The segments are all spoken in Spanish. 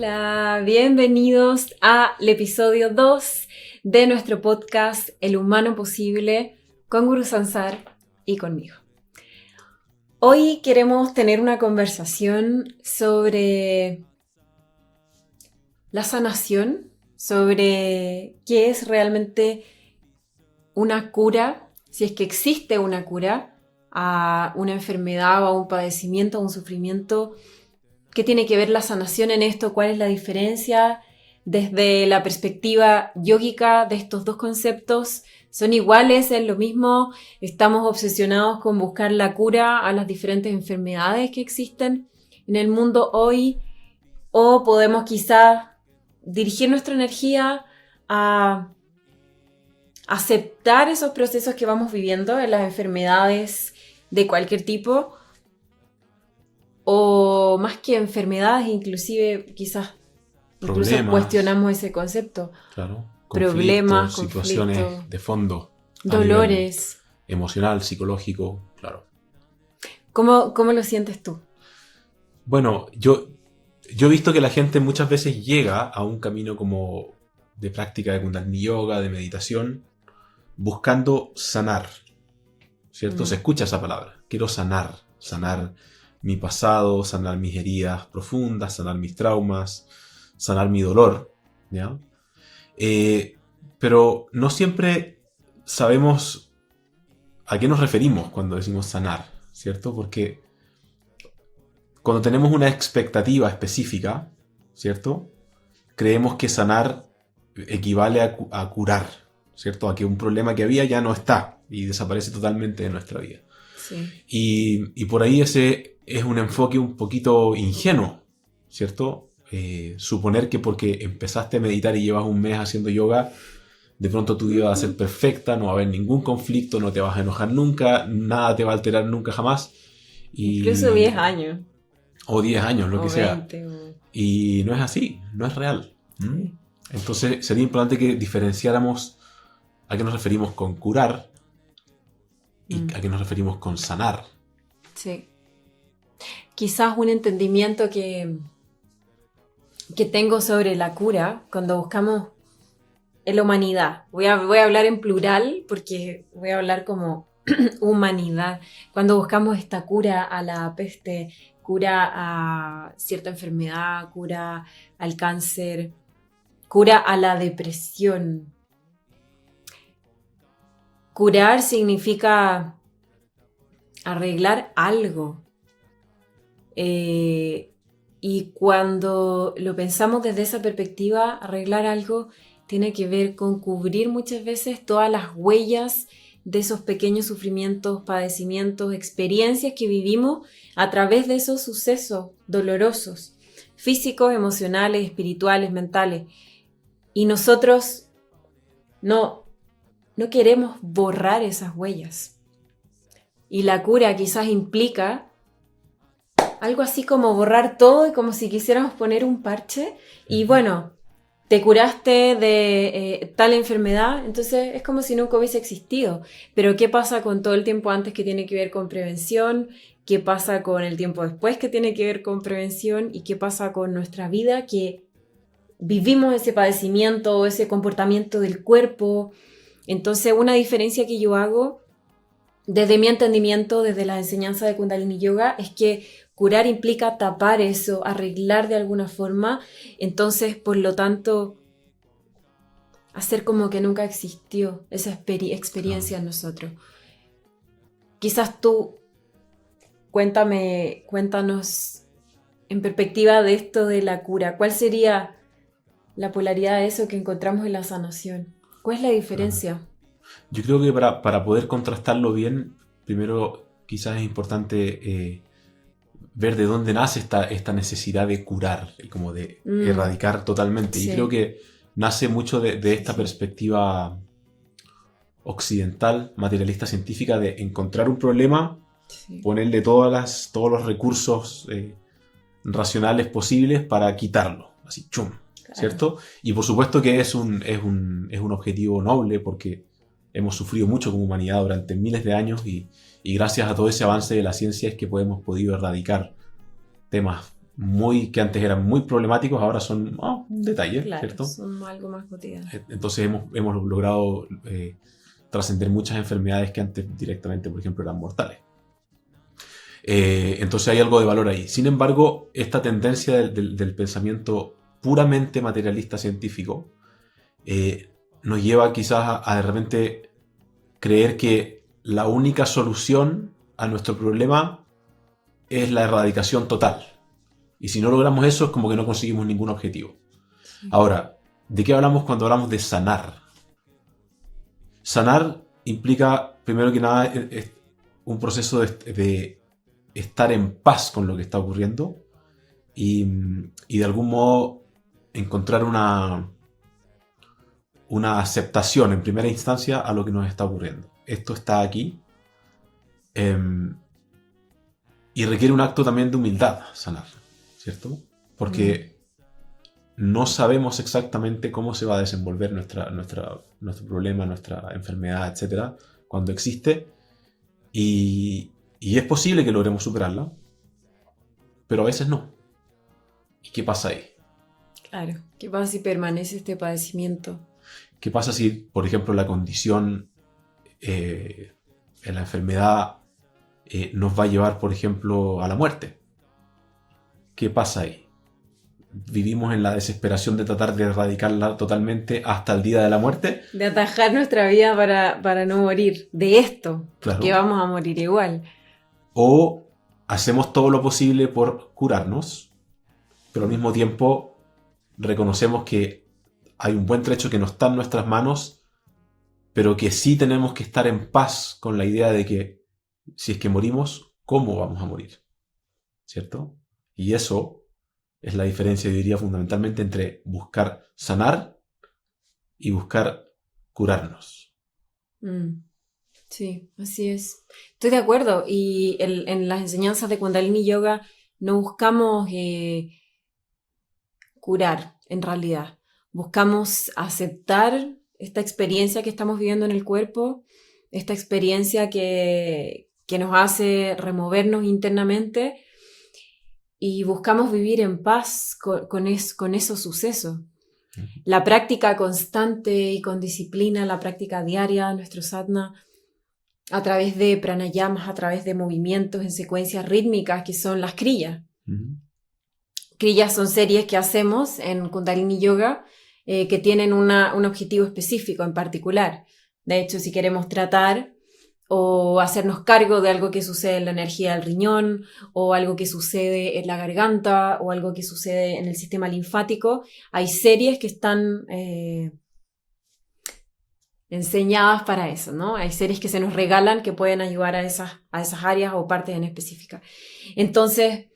Hola, bienvenidos al episodio 2 de nuestro podcast El Humano Posible con Guru Sansar y conmigo. Hoy queremos tener una conversación sobre la sanación, sobre qué es realmente una cura, si es que existe una cura a una enfermedad o a un padecimiento, a un sufrimiento. ¿Qué tiene que ver la sanación en esto? ¿Cuál es la diferencia desde la perspectiva yógica de estos dos conceptos? ¿Son iguales? ¿Es lo mismo? ¿Estamos obsesionados con buscar la cura a las diferentes enfermedades que existen en el mundo hoy? ¿O podemos quizás dirigir nuestra energía a aceptar esos procesos que vamos viviendo en las enfermedades de cualquier tipo? O más que enfermedades, inclusive quizás incluso cuestionamos ese concepto. Claro, Problemas, situaciones de fondo. Dolores. Emocional, psicológico, claro. ¿Cómo lo sientes tú? Bueno, yo he visto que la gente muchas veces llega a un camino como de práctica de Kundalini Yoga, de meditación, buscando sanar, ¿cierto? Se escucha esa palabra. Quiero sanar mi pasado, sanar mis heridas profundas, sanar mis traumas, sanar mi dolor, ¿ya? Pero no siempre sabemos a qué nos referimos cuando decimos sanar, ¿cierto? Porque cuando tenemos una expectativa específica, ¿cierto? Creemos que sanar equivale a curar, ¿cierto? A que un problema que había ya no está y desaparece totalmente de nuestra vida. Sí. Y por ahí ese es un enfoque un poquito ingenuo, ¿cierto? Suponer que porque empezaste a meditar y llevas un mes haciendo yoga, de pronto tu vida va a ser perfecta, no va a haber ningún conflicto, no te vas a enojar nunca, nada te va a alterar nunca jamás. Incluso 10 años. O 10 años, lo que 20, sea. Y no es así, no es real. Sí. Entonces sería importante que diferenciáramos a qué nos referimos con curar y a qué nos referimos con sanar. Sí. Quizás un entendimiento que tengo sobre la cura cuando buscamos en la humanidad. Voy a hablar en plural porque voy a hablar como humanidad. Cuando buscamos esta cura a la peste, cura a cierta enfermedad, cura al cáncer, cura a la depresión. Curar significa arreglar algo. Y cuando lo pensamos desde esa perspectiva, arreglar algo tiene que ver con cubrir muchas veces todas las huellas de esos pequeños sufrimientos, padecimientos, experiencias que vivimos a través de esos sucesos dolorosos, físicos, emocionales, espirituales, mentales. Y nosotros no queremos borrar esas huellas. Y la cura quizás implica algo así como borrar todo y como si quisiéramos poner un parche. Y bueno, te curaste de tal enfermedad, entonces es como si nunca hubiese existido. Pero ¿qué pasa con todo el tiempo antes que tiene que ver con prevención? ¿Qué pasa con el tiempo después que tiene que ver con prevención? ¿Y qué pasa con nuestra vida que vivimos ese padecimiento, ese comportamiento del cuerpo? Entonces, una diferencia que yo hago desde mi entendimiento, desde la enseñanza de Kundalini Yoga, es que curar implica tapar eso, arreglar de alguna forma. Entonces, por lo tanto, hacer como que nunca existió esa experiencia en nosotros. Quizás tú, cuéntanos en perspectiva de esto de la cura, ¿cuál sería la polaridad de eso que encontramos en la sanación? ¿Cuál es la diferencia? Yo creo que para poder contrastarlo bien, primero quizás es importante ver de dónde nace esta necesidad de curar y como de erradicar totalmente. Sí. Y creo que nace mucho de esta perspectiva occidental, materialista, científica, de encontrar un problema, ponerle todos los recursos racionales posibles para quitarlo, así, chum, ¿cierto? Y por supuesto que es un objetivo noble porque hemos sufrido mucho como humanidad durante miles de años y gracias a todo ese avance de la ciencia es que hemos podido erradicar temas que antes eran muy problemáticos, ahora son un detalle, Claro, ¿cierto? son algo más cotidiano. Entonces hemos logrado trascender muchas enfermedades que antes directamente, por ejemplo, eran mortales. Entonces hay algo de valor ahí. Sin embargo, esta tendencia del pensamiento puramente materialista científico nos lleva quizás a de repente creer que la única solución a nuestro problema es la erradicación total. Y si no logramos eso, es como que no conseguimos ningún objetivo. Ahora, ¿de qué hablamos cuando hablamos de sanar? Sanar implica, primero que nada, un proceso de estar en paz con lo que está ocurriendo y de algún modo encontrar una aceptación en primera instancia a lo que nos está ocurriendo. Esto está aquí y requiere un acto también de humildad sanar, ¿cierto? Porque no sabemos exactamente cómo se va a desenvolver nuestro problema, nuestra enfermedad, etc. cuando existe y es posible que logremos superarla, pero a veces no. ¿Y qué pasa ahí? Claro, ¿qué pasa si permanece este padecimiento? ¿Qué pasa si, por ejemplo, la condición en la enfermedad nos va a llevar, por ejemplo, a la muerte? ¿Qué pasa ahí? ¿Vivimos en la desesperación de tratar de erradicarla totalmente hasta el día de la muerte? De atajar nuestra vida para no morir de esto, Claro. que vamos a morir igual. ¿O hacemos todo lo posible por curarnos, pero al mismo tiempo reconocemos que hay un buen trecho que no está en nuestras manos, pero que sí tenemos que estar en paz con la idea de que si es que morimos, ¿cómo vamos a morir? ¿Cierto? Y eso es la diferencia, yo diría, fundamentalmente entre buscar sanar y buscar curarnos. Sí, así es. Estoy de acuerdo. Y en las enseñanzas de Kundalini Yoga no buscamos curar, en realidad. Buscamos aceptar esta experiencia que estamos viviendo en el cuerpo, esta experiencia que nos hace removernos internamente y buscamos vivir en paz con esos sucesos. La práctica constante y con disciplina, la práctica diaria, nuestro sadhana, a través de pranayamas, a través de movimientos en secuencias rítmicas que son las kriyas. Kriyas son series que hacemos en Kundalini Yoga que tienen un objetivo específico en particular. De hecho, si queremos tratar o hacernos cargo de algo que sucede en la energía del riñón, o algo que sucede en la garganta, o algo que sucede en el sistema linfático, hay series que están enseñadas para eso, ¿no? Hay series que se nos regalan que pueden ayudar a esas áreas o partes en específica. Entonces,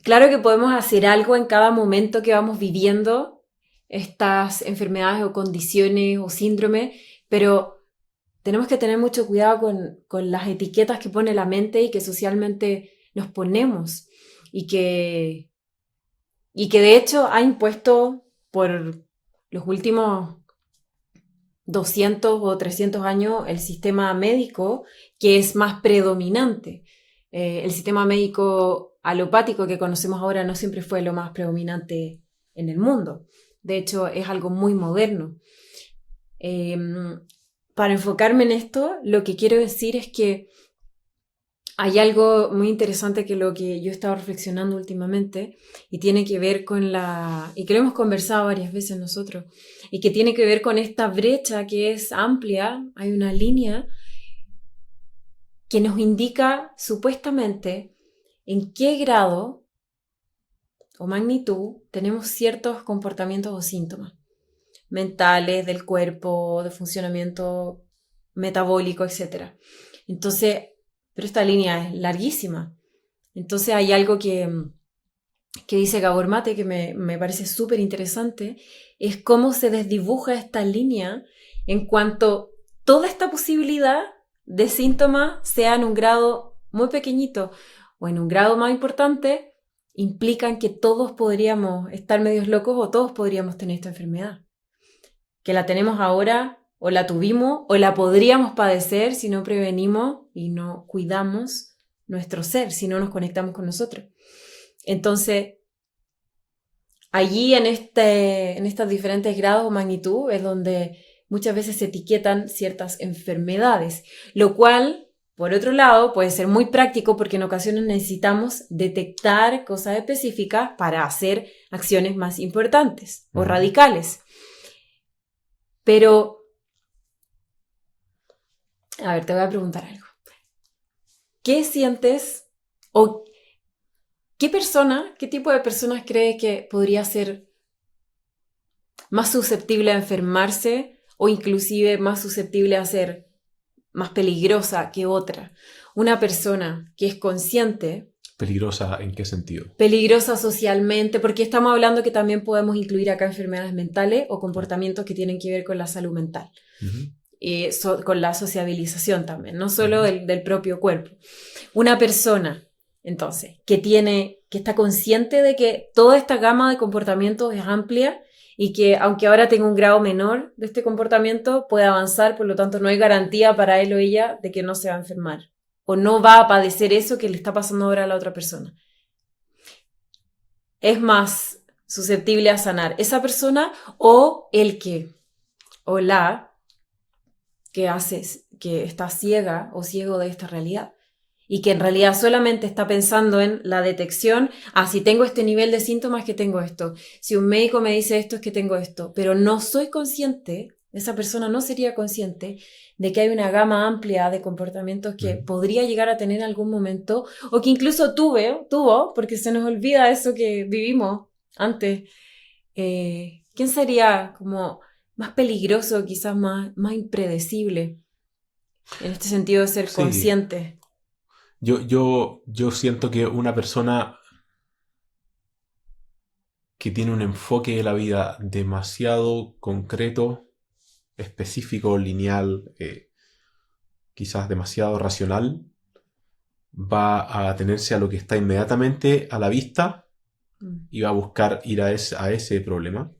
claro que podemos hacer algo en cada momento que vamos viviendo estas enfermedades o condiciones o síndromes, pero tenemos que tener mucho cuidado con las etiquetas que pone la mente y que socialmente nos ponemos y que de hecho ha impuesto por los últimos 200 o 300 años el sistema médico, que es más predominante. El sistema médico alopático que conocemos ahora no siempre fue lo más predominante en el mundo. De hecho, es algo muy moderno. Para enfocarme en esto, lo que quiero decir es que hay algo muy interesante que lo que yo he estado reflexionando últimamente y tiene que ver con y que lo hemos conversado varias veces nosotros, y que tiene que ver con esta brecha que es amplia. Hay una línea que nos indica supuestamente en qué grado o magnitud tenemos ciertos comportamientos o síntomas mentales, del cuerpo, de funcionamiento metabólico, etc. Entonces, pero esta línea es larguísima. Entonces hay algo que dice Gabor Mate que me parece súper interesante, es cómo se desdibuja esta línea en cuanto toda esta posibilidad de síntomas sea en un grado muy pequeñito o en un grado más importante, implican que todos podríamos estar medios locos o todos podríamos tener esta enfermedad. Que la tenemos ahora, o la tuvimos, o la podríamos padecer si no prevenimos y no cuidamos nuestro ser, si no nos conectamos con nosotros. Entonces, allí en estos diferentes grados o magnitud es donde muchas veces se etiquetan ciertas enfermedades, lo cual, por otro lado, puede ser muy práctico porque en ocasiones necesitamos detectar cosas específicas para hacer acciones más importantes o radicales. Pero, a ver, te voy a preguntar algo. ¿Qué sientes o qué tipo de personas crees que podría ser más susceptible a enfermarse o inclusive más susceptible a ser más peligrosa que otra? Una persona que es consciente. ¿Peligrosa en qué sentido? Peligrosa socialmente, porque estamos hablando que también podemos incluir acá enfermedades mentales o comportamientos que tienen que ver con la salud mental. Con la sociabilización también, no solo del propio cuerpo. Una persona, entonces, que está consciente de que toda esta gama de comportamientos es amplia y que aunque ahora tenga un grado menor de este comportamiento, puede avanzar, por lo tanto no hay garantía para él o ella de que no se va a enfermar o no va a padecer eso que le está pasando ahora a la otra persona. Es más susceptible a sanar esa persona o la que está ciega o ciego de esta realidad y que en realidad solamente está pensando en la detección. Si tengo este nivel de síntomas, que tengo esto. Si un médico me dice esto, es que tengo esto. Pero no soy consciente, esa persona no sería consciente de que hay una gama amplia de comportamientos que podría llegar a tener en algún momento o que incluso tuvo, porque se nos olvida eso que vivimos antes. ¿Quién sería como más peligroso, quizás más impredecible, en este sentido de ser consciente? Yo siento que una persona que tiene un enfoque de la vida demasiado concreto, específico, lineal, quizás demasiado racional, va a atenerse a lo que está inmediatamente a la vista y va a buscar ir a ese problema.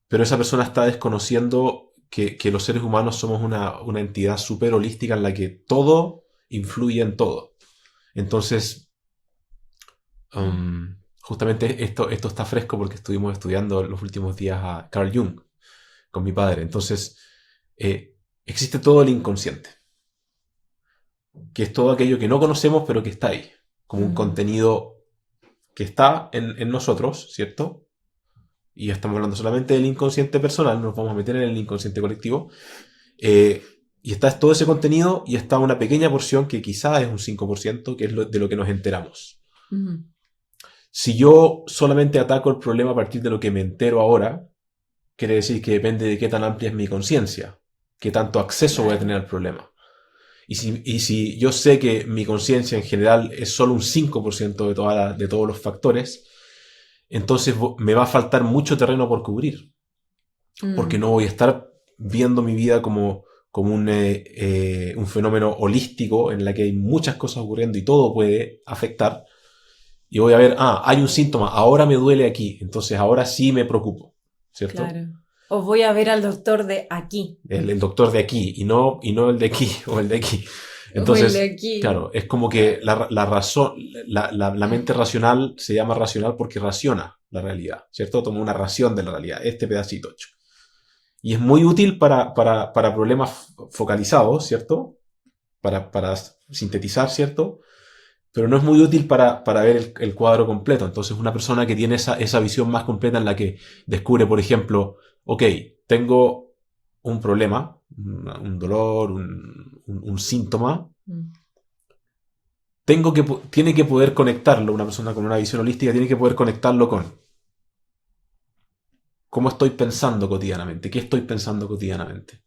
Pero esa persona está desconociendo que los seres humanos somos una entidad súper holística en la que todo influye en todo. Entonces, justamente esto está fresco porque estuvimos estudiando los últimos días a Carl Jung con mi padre. Entonces, existe todo el inconsciente, que es todo aquello que no conocemos pero que está ahí, como un contenido que está en nosotros, ¿cierto? Y estamos hablando solamente del inconsciente personal, no nos vamos a meter en el inconsciente colectivo. Y está todo ese contenido y está una pequeña porción que quizás es un 5%, que es de lo que nos enteramos. Si yo solamente ataco el problema a partir de lo que me entero ahora, quiere decir que depende de qué tan amplia es mi conciencia, qué tanto acceso voy a tener al problema. Y si yo sé que mi conciencia en general es solo un 5% de todos los factores, entonces me va a faltar mucho terreno por cubrir. Porque no voy a estar viendo mi vida como un fenómeno holístico en la que hay muchas cosas ocurriendo y todo puede afectar. Y voy a ver, hay un síntoma, ahora me duele aquí, entonces ahora sí me preocupo, ¿cierto? Claro. O voy a ver al doctor de aquí. El doctor de aquí y no el de aquí o el de aquí. Entonces, o el de aquí. Claro, es como que la razón, la mente racional se llama racional porque raciona la realidad, ¿cierto? Toma una ración de la realidad, este pedacito. Y es muy útil para problemas focalizados, ¿cierto? Para sintetizar, ¿cierto? Pero no es muy útil para ver el cuadro completo. Entonces, una persona que tiene esa visión más completa en la que descubre, por ejemplo, ok, tengo un problema, un dolor, un síntoma, tiene que poder conectarlo, una persona con una visión holística tiene que poder conectarlo con cómo estoy pensando cotidianamente, qué estoy pensando cotidianamente,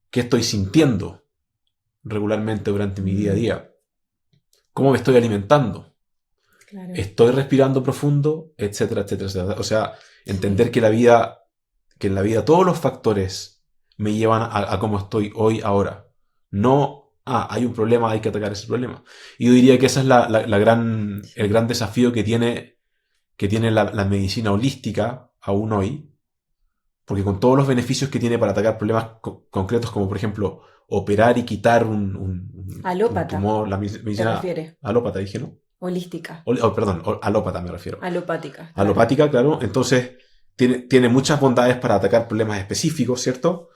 qué estoy sintiendo regularmente durante mi día a día, cómo me estoy alimentando, claro. Estoy respirando profundo, etcétera, etcétera, etcétera. O sea, entender que en la vida todos los factores me llevan a cómo estoy hoy, ahora. No, hay un problema, hay que atacar ese problema. Y yo diría que ese es el gran desafío que tiene la medicina holística aún hoy, porque con todos los beneficios que tiene para atacar problemas concretos, como por ejemplo operar y quitar un alópata, tumor, la medicina alópata, dije, ¿no? Holística, Alópata me refiero. alopática. Claro. Alopática, claro. Entonces, tiene muchas bondades para atacar problemas específicos, ¿cierto?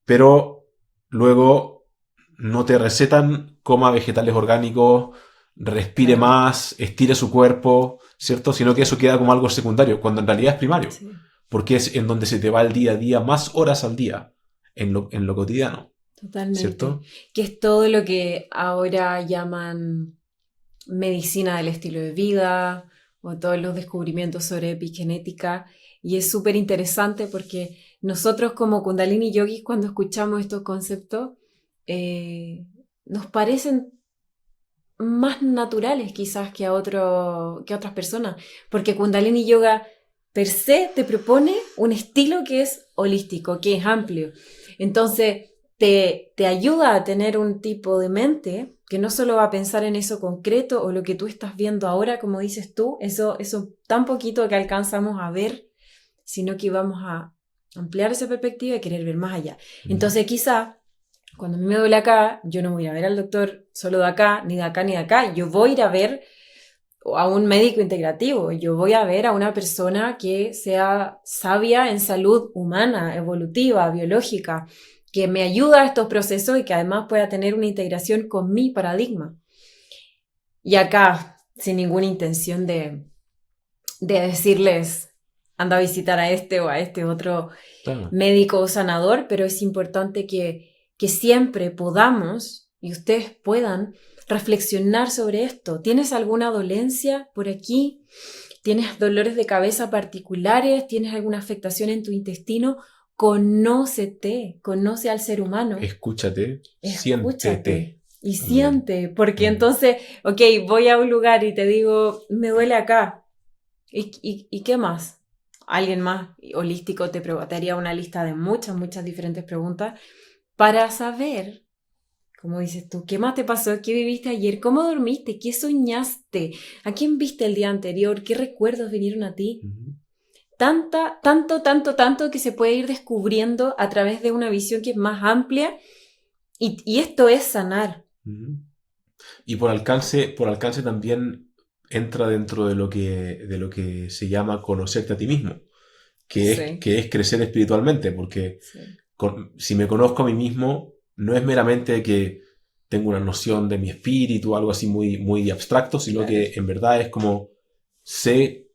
Pero luego no te recetan coma vegetales orgánicos, respire Claro. más, estire su cuerpo, ¿cierto? Sino que eso queda como algo secundario, cuando en realidad es primario. Sí, Porque es en donde se te va el día a día, más horas al día, en lo cotidiano, totalmente. ¿cierto? Que es todo lo que ahora llaman medicina del estilo de vida o todos los descubrimientos sobre epigenética. Y es súper interesante porque nosotros como Kundalini Yogis, cuando escuchamos estos conceptos, nos parecen más naturales quizás que a otras personas, porque Kundalini Yoga per se te propone un estilo que es holístico, que es amplio. Entonces te ayuda a tener un tipo de mente que no solo va a pensar en eso concreto o lo que tú estás viendo ahora, como dices tú, eso tan poquito que alcanzamos a ver, sino que vamos a ampliar esa perspectiva y querer ver más allá. Entonces quizá cuando a mí me duele acá, yo no voy a ir a ver al doctor solo de acá, ni de acá, ni de acá. Yo voy a ir a ver a un médico integrativo. Yo voy a ver a una persona que sea sabia en salud humana, evolutiva, biológica, que me ayuda a estos procesos y que además pueda tener una integración con mi paradigma. Y acá, sin ninguna intención de decirles, anda a visitar a este o a este otro Claro. médico o sanador, pero es importante que siempre podamos y ustedes puedan reflexionar sobre esto. ¿Tienes alguna dolencia por aquí? ¿Tienes dolores de cabeza particulares? ¿Tienes alguna afectación en tu intestino? Conócete, conoce al ser humano. Escúchate, Escúchate siéntete. y siente, porque entonces, ok, voy a un lugar y te digo, me duele acá. ¿Y qué más? Alguien más holístico te haría una lista de muchas diferentes preguntas para saber, como dices tú, qué más te pasó, qué viviste ayer, cómo dormiste, qué soñaste, a quién viste el día anterior, qué recuerdos vinieron a ti. Tanto que se puede ir descubriendo a través de una visión que es más amplia y esto es sanar. Y por alcance también entra dentro de lo que se llama conocerte a ti mismo, Sí. que es crecer espiritualmente, porque Sí. si me conozco a mí mismo, no es meramente que tengo una noción de mi espíritu o algo así muy abstracto, sino Claro. que en verdad es como sé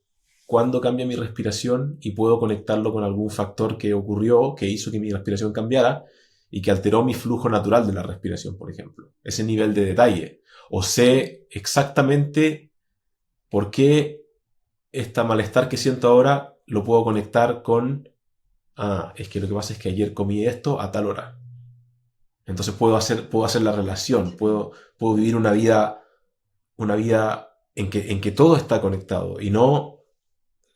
cuándo cambia mi respiración y puedo conectarlo con algún factor que ocurrió, que hizo que mi respiración cambiara y que alteró mi flujo natural de la respiración, por ejemplo. Ese nivel de detalle. O sé exactamente por qué este malestar que siento ahora lo puedo conectar con, es que lo que pasa es que ayer comí esto a tal hora. Entonces puedo hacer la relación, puedo vivir una vida en que todo está conectado y no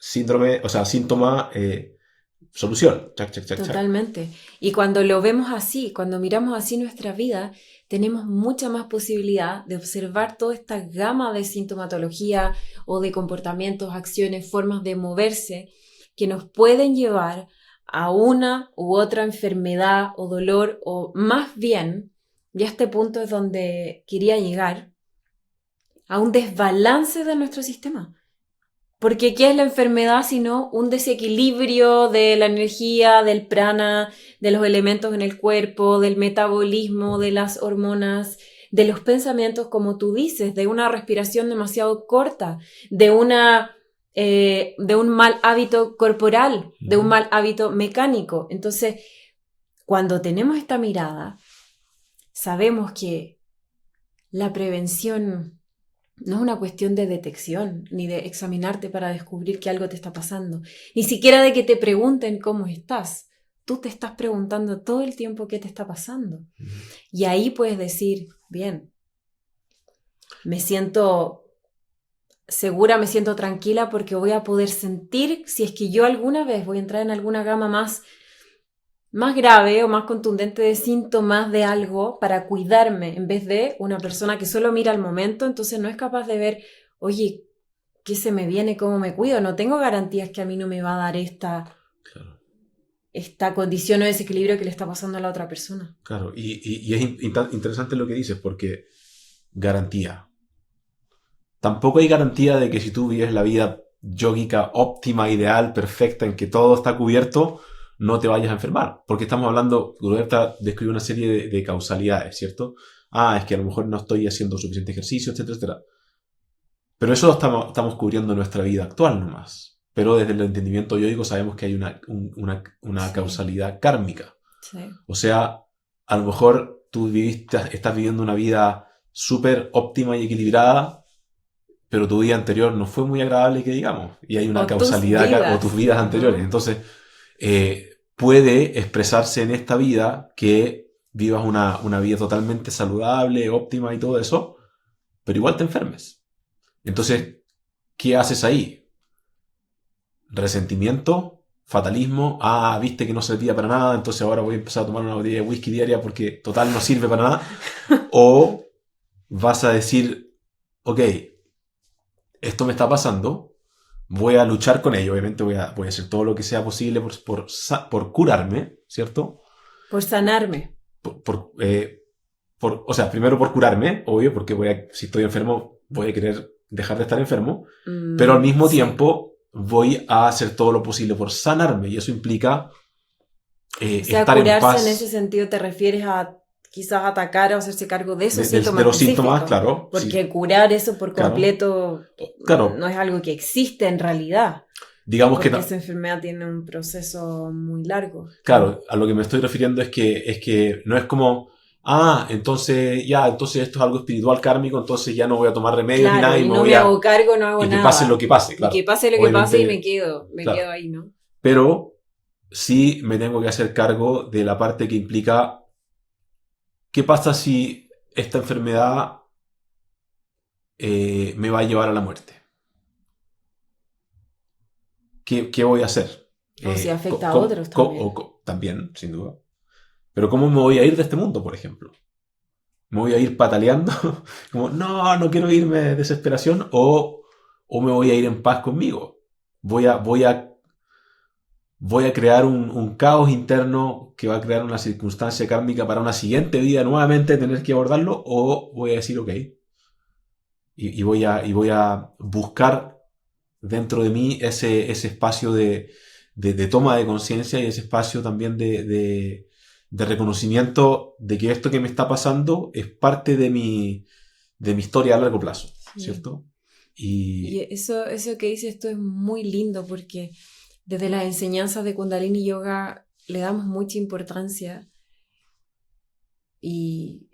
síntoma, solución. Chac, chac, chac, chac. Totalmente. Y cuando lo vemos así, cuando miramos así nuestra vida, tenemos mucha más posibilidad de observar toda esta gama de sintomatología o de comportamientos, acciones, formas de moverse que nos pueden llevar a una u otra enfermedad o dolor, o más bien, y a este punto es donde quería llegar, a un desbalance de nuestro sistema. Porque ¿qué es la enfermedad sino un desequilibrio de la energía, del prana, de los elementos en el cuerpo, del metabolismo, de las hormonas, de los pensamientos, como tú dices, de una respiración demasiado corta, de un mal hábito corporal, de un mal hábito mecánico? Entonces, cuando tenemos esta mirada, sabemos que la prevención no es una cuestión de detección, ni de examinarte para descubrir que algo te está pasando, ni siquiera de que te pregunten cómo estás. Tú te estás preguntando todo el tiempo qué te está pasando. Y ahí puedes decir, bien, me siento segura, me siento tranquila porque voy a poder sentir si es que yo alguna vez voy a entrar en alguna gama más grave o más contundente de síntomas de algo para cuidarme, en vez de una persona que solo mira el momento, entonces no es capaz de ver, oye, ¿qué se me viene? ¿Cómo me cuido? No tengo garantías que a mí no me va a dar esta condición o desequilibrio que le está pasando a la otra persona. Claro, y es interesante lo que dices, porque garantía. tampoco hay garantía de que si tú vives la vida yógica óptima, ideal, perfecta, en que todo está cubierto, no te vayas a enfermar. Porque estamos hablando, Roberta describe una serie de causalidades, ¿cierto? Es que a lo mejor no estoy haciendo suficiente ejercicio, etcétera, etcétera. Pero eso lo estamos cubriendo en nuestra vida actual nomás. Pero desde el entendimiento yógico sabemos que hay una Sí. causalidad kármica. Sí. O sea, a lo mejor tú estás viviendo una vida súper óptima y equilibrada, pero tu vida anterior no fue muy agradable, que digamos. Y hay una O tus causalidad, vidas. o tus vidas anteriores. Entonces, puede expresarse en esta vida que vivas una vida totalmente saludable, óptima y todo eso, pero igual te enfermes. Entonces, ¿qué haces ahí? Resentimiento, fatalismo, viste que no servía para nada, entonces ahora voy a empezar a tomar una botella de whisky diaria porque total no sirve para nada. O vas a decir, ok, esto me está pasando, voy a luchar con ello, obviamente voy a hacer todo lo que sea posible por curarme, ¿cierto? Por sanarme. O sea, primero por curarme, obvio, porque si estoy enfermo voy a querer dejar de estar enfermo, pero al mismo Sí. tiempo voy a hacer todo lo posible por sanarme y eso implica O sea, estar en curarse paz. en ese sentido te refieres a quizás atacar o hacerse cargo de esos de síntomas los específicos. síntomas, claro. Porque Sí, curar eso por claro. completo Claro. no es algo que existe en realidad. Digamos porque que esa enfermedad tiene un proceso muy largo. Claro, a lo que me estoy refiriendo es que no es como, entonces esto es algo espiritual kármico, entonces ya no voy a tomar remedios ni Claro, nada y me no voy me hago cargo, no hago y que nada. pase lo que pase, claro. Y que pase lo que Obviamente, pase y me quedo claro. ahí, ¿no? Pero sí me tengo que hacer cargo de la parte que implica qué pasa si esta enfermedad me va a llevar a la muerte. ¿Qué voy a hacer? O si afecta a otros también. También, sin duda. Pero ¿cómo me voy a ir de este mundo, por ejemplo? ¿Me voy a ir pataleando? Como, no quiero irme de desesperación. O me voy a ir en paz conmigo. Voy a crear un caos interno que va a crear una circunstancia kármica para una siguiente vida nuevamente tener que abordarlo. O voy a decir, ok. Y voy a buscar dentro de mí ese espacio de toma de conciencia y ese espacio también de reconocimiento de que esto que me está pasando es parte de mi historia a largo plazo, ¿cierto? Y eso que dices tú es muy lindo porque desde las enseñanzas de Kundalini Yoga le damos mucha importancia y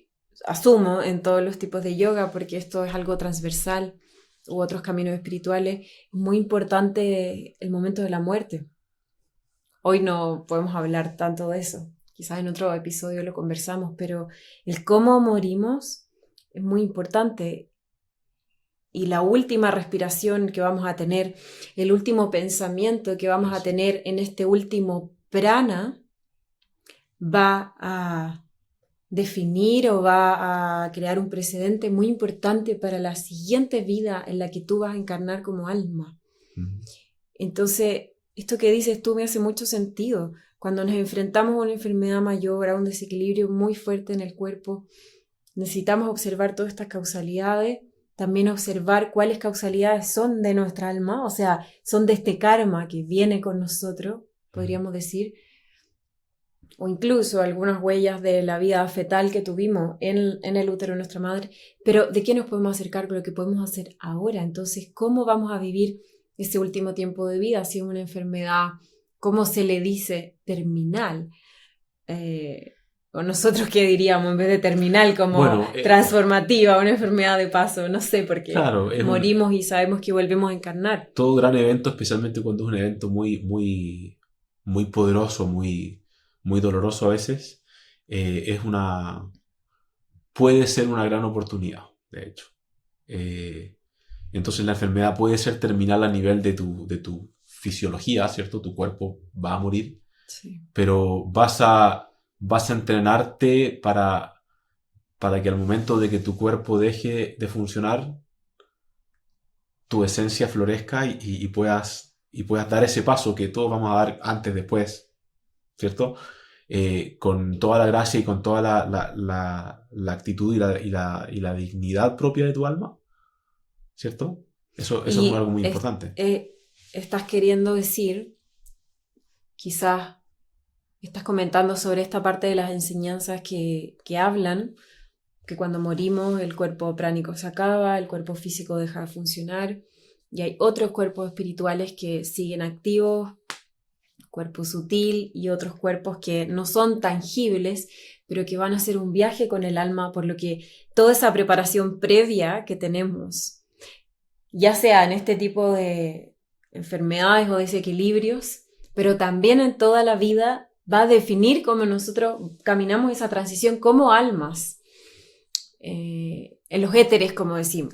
asumo en todos los tipos de yoga porque esto es algo transversal u otros caminos espirituales, es muy importante el momento de la muerte. Hoy no podemos hablar tanto de eso, quizás en otro episodio lo conversamos, pero el cómo morimos es muy importante. Y la última respiración que vamos a tener, el último pensamiento que vamos a tener en este último prana, va a definir o va a crear un precedente muy importante para la siguiente vida en la que tú vas a encarnar como alma. Entonces, esto que dices tú me hace mucho sentido. Cuando nos enfrentamos a una enfermedad mayor, a un desequilibrio muy fuerte en el cuerpo, necesitamos observar todas estas causalidades, también observar cuáles causalidades son de nuestra alma, o sea, son de este karma que viene con nosotros, podríamos decir, o incluso algunas huellas de la vida fetal que tuvimos en el útero de nuestra madre, pero ¿de qué nos podemos hacer cargo? Lo que podemos hacer ahora. Entonces, ¿cómo vamos a vivir ese último tiempo de vida? Si es una enfermedad, ¿cómo se le dice? Terminal. O nosotros qué diríamos en vez de terminal, como transformativa, una enfermedad de paso, no sé, porque claro, morimos y sabemos que volvemos a encarnar. Todo gran evento, especialmente cuando es un evento muy, muy, muy poderoso, muy, muy doloroso a veces, puede ser una gran oportunidad, de hecho. Entonces la enfermedad puede ser terminal a nivel de tu fisiología, ¿cierto? Tu cuerpo va a morir, sí, pero vas a entrenarte para que al momento de que tu cuerpo deje de funcionar, tu esencia florezca y puedas dar ese paso que todos vamos a dar antes, después, ¿cierto? Con toda la gracia y con toda la actitud y la dignidad propia de tu alma, ¿cierto? Eso es algo muy importante. Estás queriendo decir, quizás estás comentando sobre esta parte de las enseñanzas que hablan, que cuando morimos el cuerpo pránico se acaba, el cuerpo físico deja de funcionar y hay otros cuerpos espirituales que siguen activos, cuerpo sutil y otros cuerpos que no son tangibles, pero que van a hacer un viaje con el alma, por lo que toda esa preparación previa que tenemos, ya sea en este tipo de enfermedades o desequilibrios, pero también en toda la vida, va a definir cómo nosotros caminamos esa transición como almas, en los éteres, como decimos.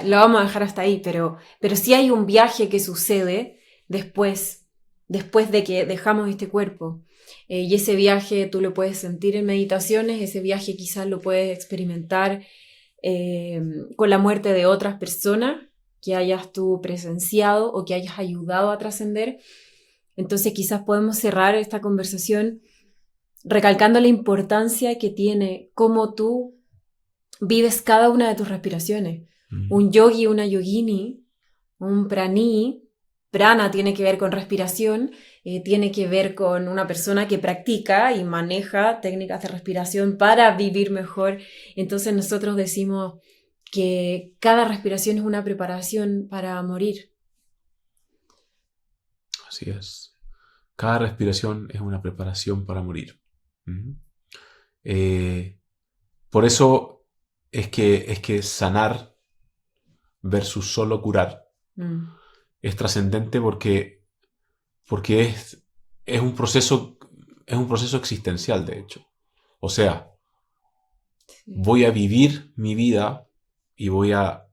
Lo vamos a dejar hasta ahí, pero sí hay un viaje que sucede después de que dejamos este cuerpo. Y ese viaje tú lo puedes sentir en meditaciones, ese viaje quizás lo puedes experimentar con la muerte de otras personas que hayas tú presenciado o que hayas ayudado a trascender. Entonces quizás podemos cerrar esta conversación recalcando la importancia que tiene cómo tú vives cada una de tus respiraciones. Un yogi, una yogini, un prana tiene que ver con respiración, tiene que ver con una persona que practica y maneja técnicas de respiración para vivir mejor. Entonces nosotros decimos que cada respiración es una preparación para morir. Así es. Cada respiración es una preparación para morir. Por eso es que sanar versus solo curar es trascendente porque es un proceso existencial, de hecho. O sea, voy a vivir mi vida y voy a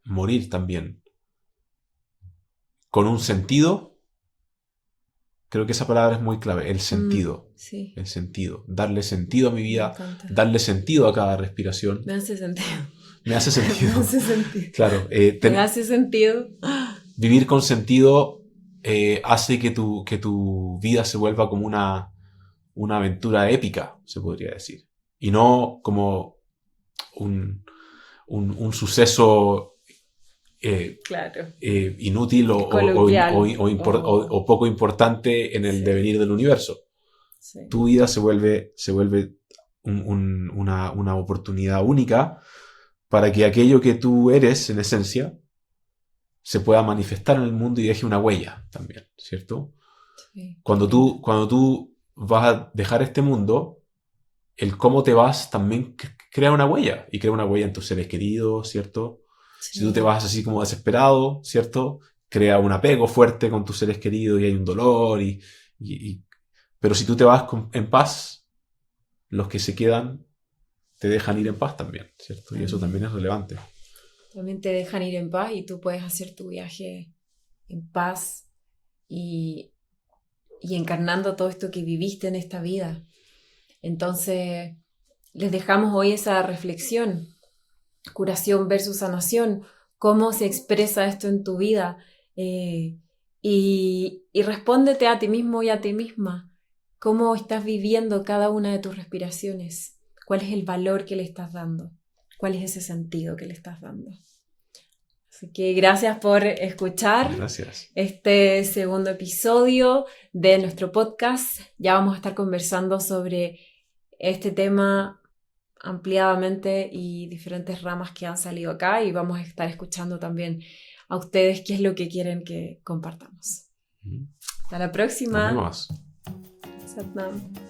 morir también. Con un sentido. Creo que esa palabra es muy clave, el sentido. Sí. El sentido. Darle sentido a mi vida, darle sentido a cada respiración. Me hace sentido. Me hace sentido. Me hace sentido. Claro. Me hace sentido. Vivir con sentido hace que tu vida se vuelva como una aventura épica, se podría decir. Y no como un suceso claro. Inútil o poco importante en el devenir del universo. Sí. Tu vida se vuelve una oportunidad única para que aquello que tú eres en esencia se pueda manifestar en el mundo y deje una huella también, ¿cierto? Sí. Cuando tú vas a dejar este mundo, el cómo te vas también crea una huella, y crea una huella en tus seres queridos, ¿cierto? Sí. Si tú te vas así como desesperado, ¿cierto? Crea un apego fuerte con tus seres queridos y hay un dolor. Pero si tú te vas en paz, los que se quedan te dejan ir en paz también, ¿cierto? Y eso también es relevante. También te dejan ir en paz y tú puedes hacer tu viaje en paz y encarnando todo esto que viviste en esta vida. Entonces, les dejamos hoy esa reflexión. Curación versus sanación, cómo se expresa esto en tu vida, y respóndete a ti mismo y a ti misma, cómo estás viviendo cada una de tus respiraciones, cuál es el valor que le estás dando, cuál es ese sentido que le estás dando. Así que gracias por escuchar este segundo episodio de nuestro podcast. Ya vamos a estar conversando sobre este tema ampliadamente y diferentes ramas que han salido acá, y vamos a estar escuchando también a ustedes qué es lo que quieren que compartamos. Hasta la próxima. Nos vemos. Satnam.